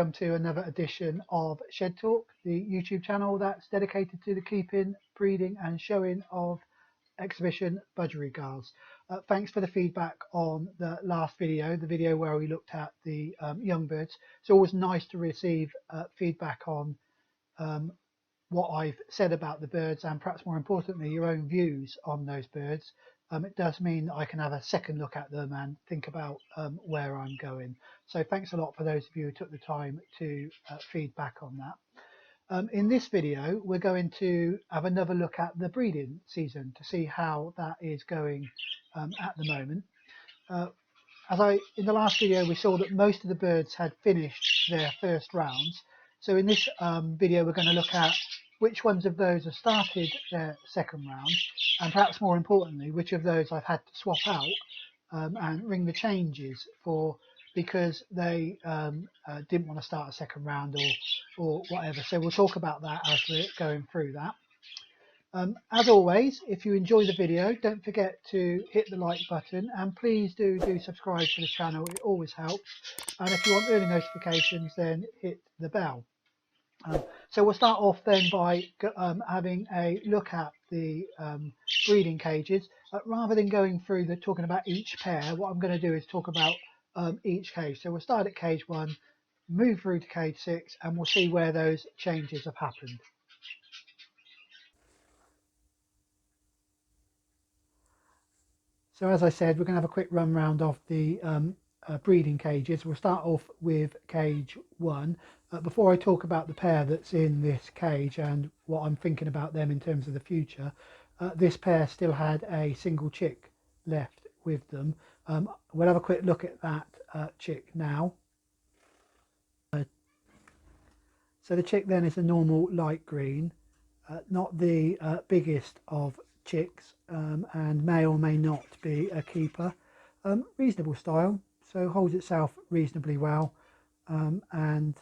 welcome to another edition of Shed Talk, the YouTube channel that's dedicated to the keeping, breeding and showing of exhibition budgerigars. Thanks for the feedback on the last video, the video where we looked at the young birds. It's always nice to receive feedback on what I've said about the birds, and perhaps more importantly your own views on those birds. It does mean that I can have a second look at them and think about where I'm going. So thanks a lot for those of you who took the time to feedback on that. In this video we're going to have another look at the breeding season to see how that is going at the moment. In the last video we saw that most of the birds had finished their first rounds. So in this video we're going to look at which ones of those have started their second round, and perhaps more importantly, which of those I've had to swap out and ring the changes for because they didn't want to start a second round or whatever. So we'll talk about that as we're going through that. As always, if you enjoy the video, don't forget to hit the like button, and please do subscribe to the channel. It always helps. And if you want early notifications, then hit the bell. So we'll start off then by having a look at the breeding cages. Rather than going through talking about each pair, what I'm going to do is talk about each cage. So we'll start at cage 1, move through to cage 6, and we'll see where those changes have happened. So as I said, we're going to have a quick run round of the breeding cages. We'll start off with cage 1. Before I talk about the pair that's in this cage and what I'm thinking about them in terms of the future, this pair still had a single chick left with them. We'll have a quick look at that chick now. So the chick then is a normal light green, not the biggest of chicks, and may or may not be a keeper. Reasonable style, so holds itself reasonably well, and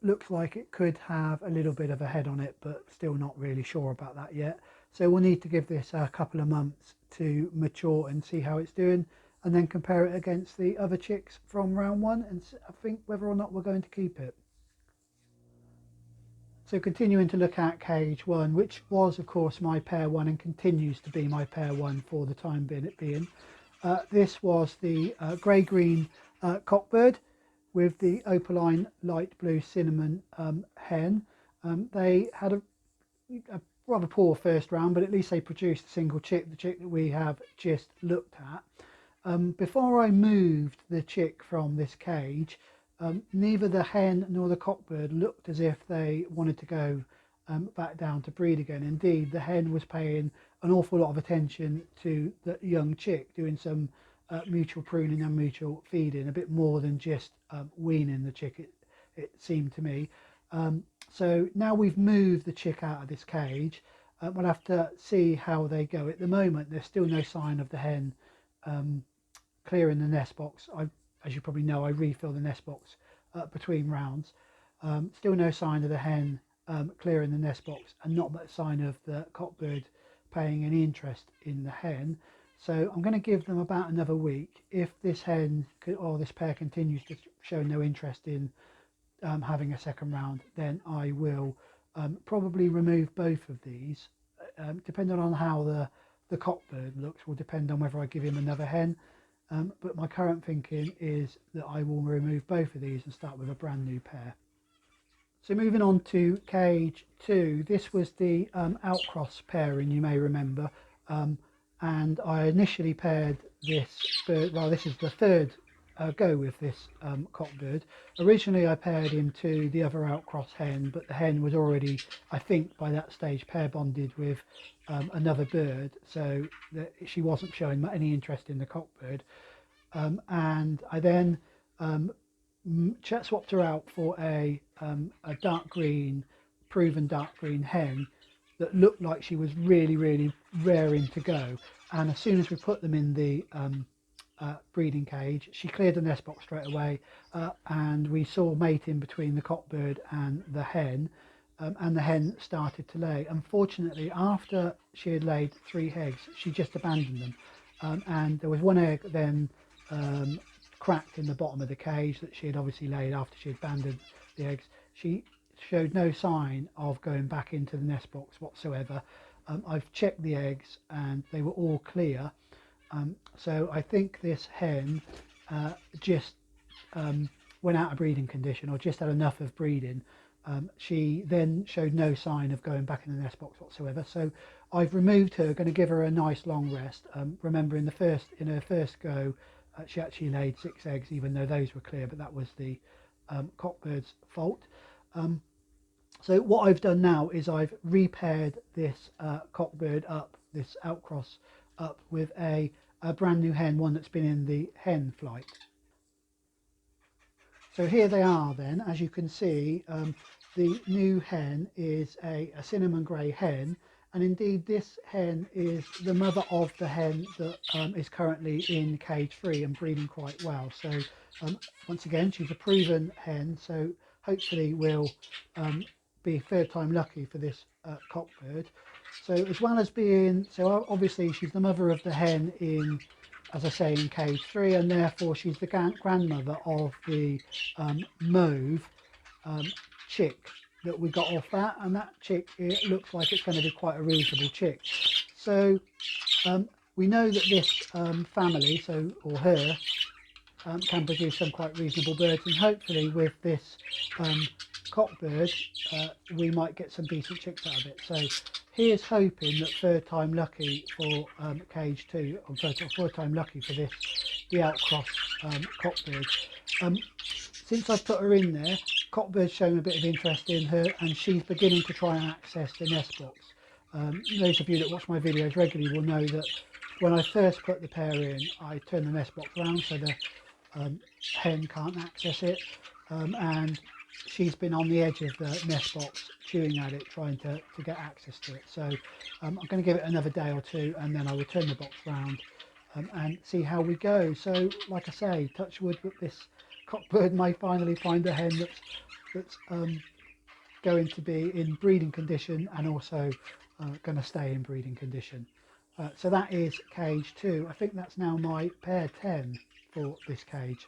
looks like it could have a little bit of a head on it, but still not really sure about that yet. So we'll need to give this a couple of months to mature and see how it's doing, and then compare it against the other chicks from round 1 and think whether or not we're going to keep it. So continuing to look at cage 1, which was of course my pair 1 and continues to be my pair 1 for the time being. This was the grey-green cockbird with the opaline light blue cinnamon hen. They had a rather poor first round, but at least they produced a single chick, the chick that we have just looked at. Before I moved the chick from this cage, neither the hen nor the cockbird looked as if they wanted to go back down to breed again. Indeed, the hen was paying an awful lot of attention to the young chick, doing some mutual pruning and mutual feeding, a bit more than just weaning the chick, it seemed to me. So now we've moved the chick out of this cage, we'll have to see how they go. At the moment there's still no sign of the hen clearing the nest box. As you probably know, I refill the nest box between rounds. Still no sign of the hen clearing the nest box, and not much sign of the cockbird paying any interest in the hen. So I'm going to give them about another week. If this hen or this pair continues to show no interest in having a second round, then I will probably remove both of these. Depending on how the cockbird looks will depend on whether I give him another hen. But my current thinking is that I will remove both of these and start with a brand new pair. So moving on to cage 2, this was the outcross pairing, you may remember. And I initially paired this bird, well this is the third go with this cockbird. Originally I paired him to the other outcross hen, but the hen was already, I think by that stage, pair bonded with another bird, so that she wasn't showing any interest in the cockbird. And I then swapped her out for a dark green, proven dark green hen that looked like she was really raring to go. And as soon as we put them in the breeding cage, she cleared the nest box straight away, and we saw mating between the cockbird and the hen, and the hen started to lay. Unfortunately, after she had laid 3 eggs, she just abandoned them, and there was one egg then cracked in the bottom of the cage that she had obviously laid after she had abandoned the eggs. She showed no sign of going back into the nest box whatsoever. I've checked the eggs and they were all clear. So I think this hen just went out of breeding condition, or just had enough of breeding. She then showed no sign of going back in the nest box whatsoever. So I've removed her, going to give her a nice long rest. Remember, in her first go, she actually laid 6 eggs, even though those were clear, but that was the cockbird's fault. So what I've done now is I've repaired this cockbird up, this outcross up, with a brand new hen, one that's been in the hen flight. So here they are then. As you can see, the new hen is a cinnamon grey hen, and indeed this hen is the mother of the hen that is currently in cage 3 and breeding quite well. So once again, she's a proven hen, so hopefully we'll be third time lucky for this cockbird. So as well as being, so obviously she's the mother of the hen in, as I say, in cage 3, and therefore she's the grandmother of the mauve chick that we got off that, and that chick, it looks like it's going to be quite a reasonable chick. So we know that this family, or her, can produce some quite reasonable birds, and hopefully with this cockbird we might get some decent chicks out of it. So here's hoping that third time lucky for cage 2, or third time lucky for this, the outcross cockbird. Since I've put her in there, cockbird's shown a bit of interest in her, and she's beginning to try and access the nest box. Those of you that watch my videos regularly will know that when I first put the pair in, I turn the nest box around so the hen can't access it, and she's been on the edge of the nest box chewing at it, trying to get access to it. So I'm going to give it another day or two, and then I will turn the box round and see how we go. So like I say, touch wood, that this cockbird may finally find a hen that's going to be in breeding condition, and also going to stay in breeding condition. So that is cage 2. I think that's now my pair 10 for this cage.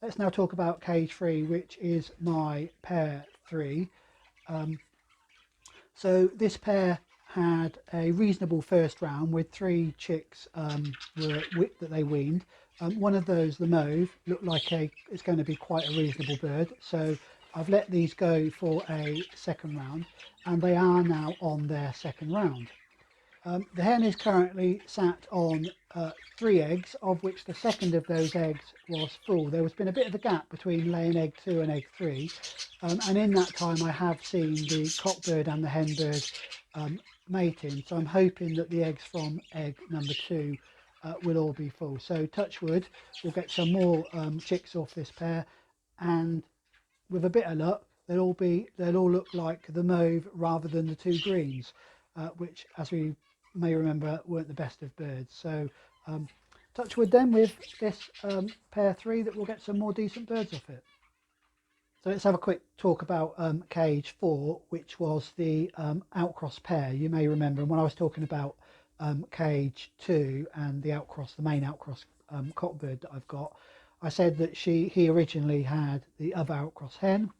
Let's now talk about cage 3, which is my pair 3. So this pair had a reasonable first round with 3 chicks that they weaned. One of those, the mauve, looked like it's going to be quite a reasonable bird. So I've let these go for a second round, and they are now on their second round. The hen is currently sat on 3 eggs, of which the second of those eggs was full. There has been a bit of a gap between laying egg 2 and egg 3, and in that time I have seen the cockbird and the hen bird mating, so I'm hoping that the eggs from egg number 2 will all be full. So touch wood, we'll get some more chicks off this pair, and with a bit of luck they'll all look like the mauve rather than the 2 greens, which, as we may remember, weren't the best of birds. So touch wood then with this pair 3 that we'll get some more decent birds off it. So let's have a quick talk about cage 4, which was the outcross pair. You may remember, when I was talking about cage 2 and the outcross, the main outcross cockbird that I've got, I said that he originally had the other outcross hen.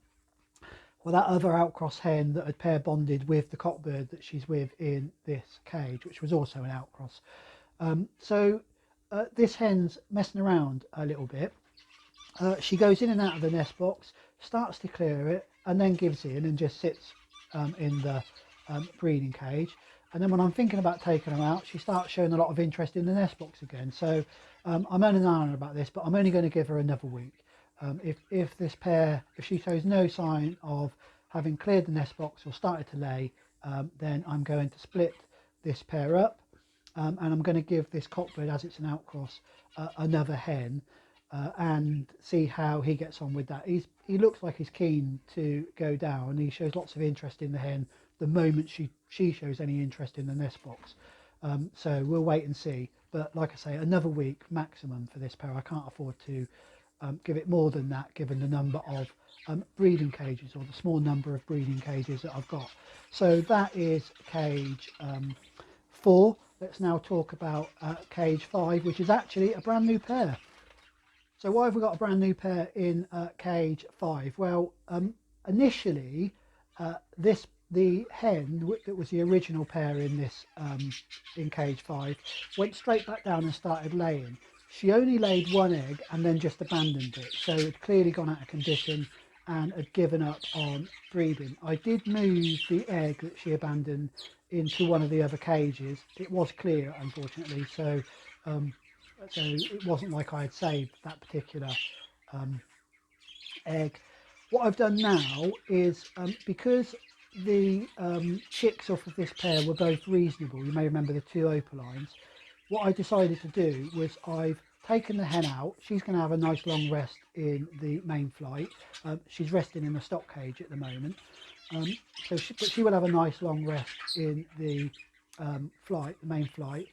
Well, that other outcross hen that had pair bonded with the cockbird that she's with in this cage, which was also an outcross. So this hen's messing around a little bit. She goes in and out of the nest box, starts to clear it, and then gives in and just sits in the breeding cage. And then when I'm thinking about taking her out, she starts showing a lot of interest in the nest box again. So I'm only on about this, but I'm only going to give her another week. If this pair, if she shows no sign of having cleared the nest box or started to lay, then I'm going to split this pair up, and I'm going to give this cockbird, as it's an outcross, another hen, and see how he gets on with that. He looks like he's keen to go down. He shows lots of interest in the hen the moment she shows any interest in the nest box. So we'll wait and see. But like I say, another week maximum for this pair. I can't afford to give it more than that, given the number of breeding cages, or the small number of breeding cages that I've got. So that is cage 4. let's now talk about cage 5, which is actually a brand new pair. So why have we got a brand new pair in cage 5? Well, initially the hen that was the original pair in this in cage 5 went straight back down and started laying. She only laid one egg and then just abandoned it, so it had clearly gone out of condition and had given up on breeding. I did move the egg that she abandoned into one of the other cages. It was clear, unfortunately, so it wasn't like I had saved that particular egg. What I've done now is, because the chicks off of this pair were both reasonable, you may remember the two opalines, what I decided to do was I've taken the hen out. She's going to have a nice long rest in the main flight. She's resting in the stock cage at the moment, but she will have a nice long rest in the main flight.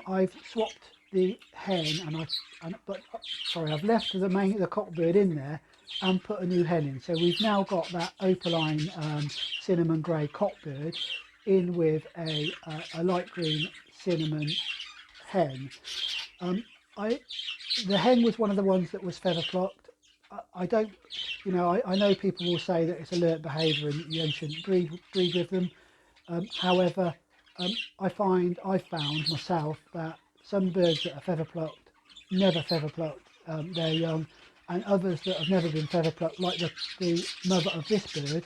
I've swapped the hen I've left the cockbird in there and put a new hen in. So we've now got that opaline cinnamon grey cockbird in with a light green cinnamon hen. The hen was one of the ones that was feather plucked. I don't, I know people will say that it's alert behaviour and you shouldn't breed with them. However, I've found myself that some birds that are feather plucked never feather plucked their young, and others that have never been feather plucked, like the mother of this bird,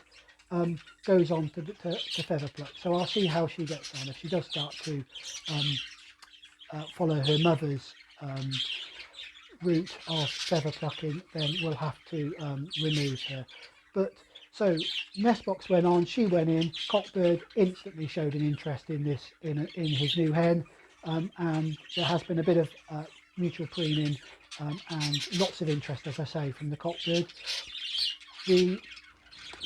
goes on to feather pluck. So I'll see how she gets on. If she does start to follow her mother's route of feather plucking, then we'll have to remove her. But so nest box went on, she went in, cockbird instantly showed an interest in his new hen, and there has been a bit of mutual preening and lots of interest, as I say, from the cockbird. The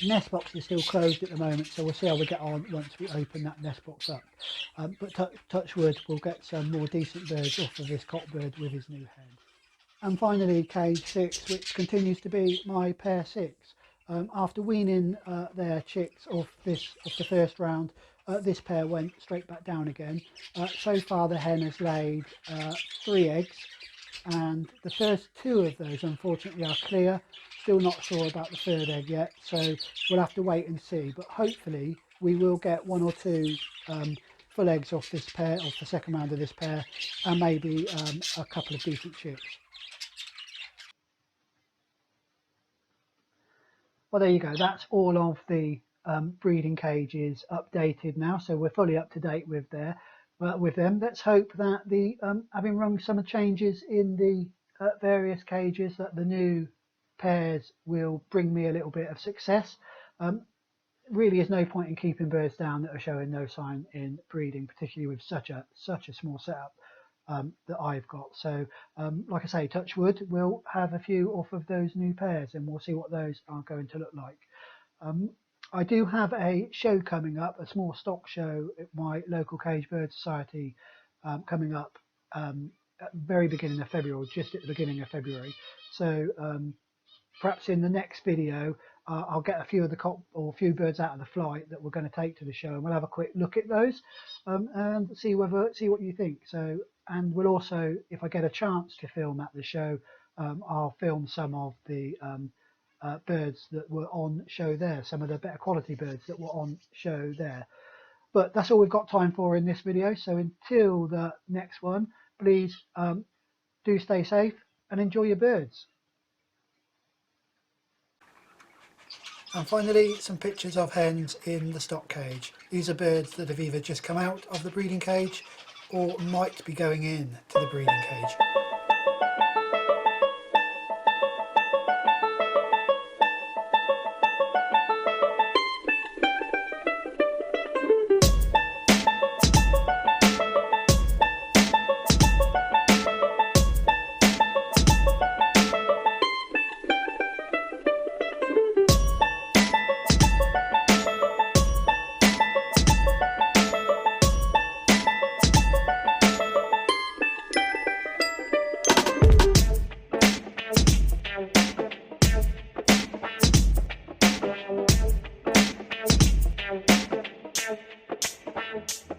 nest box is still closed at the moment, so we'll see how we get on once we open that nest box up. But touch wood, we'll get some more decent birds off of this cockbird with his new hen. And finally, cage 6, which continues to be my pair 6. After weaning their chicks off the first round, this pair went straight back down again. So far the hen has laid 3 eggs, and the first 2 of those unfortunately are clear. Still not sure about the 3rd egg yet, so we'll have to wait and see, but hopefully we will get 1 or 2 full eggs off this pair, off the second round of this pair, and maybe a couple of decent chicks. Well, there you go. That's all of the breeding cages updated now, so we're fully up to date with them. Let's hope that having run some changes in the various cages, that the new pairs will bring me a little bit of success. Really is no point in keeping birds down that are showing no sign in breeding, particularly with such a small setup that I've got. So like I say, touch wood, we'll have a few off of those new pairs and we'll see what those are going to look like. I do have a show coming up, a small stock show at my local Cage Bird Society coming up at the very beginning of February, or just at the beginning of February. So perhaps in the next video I'll get a few of a few birds out of the flight that we're going to take to the show, and we'll have a quick look at those and see what you think. So, and we'll also, if I get a chance to film at the show, I'll film some of the birds that were on show there, some of the better quality birds that were on show there. But that's all we've got time for in this video, so until the next one, please do stay safe and enjoy your birds. And finally, some pictures of hens in the stock cage. These are birds that have either just come out of the breeding cage or might be going in to the breeding cage. Thank you.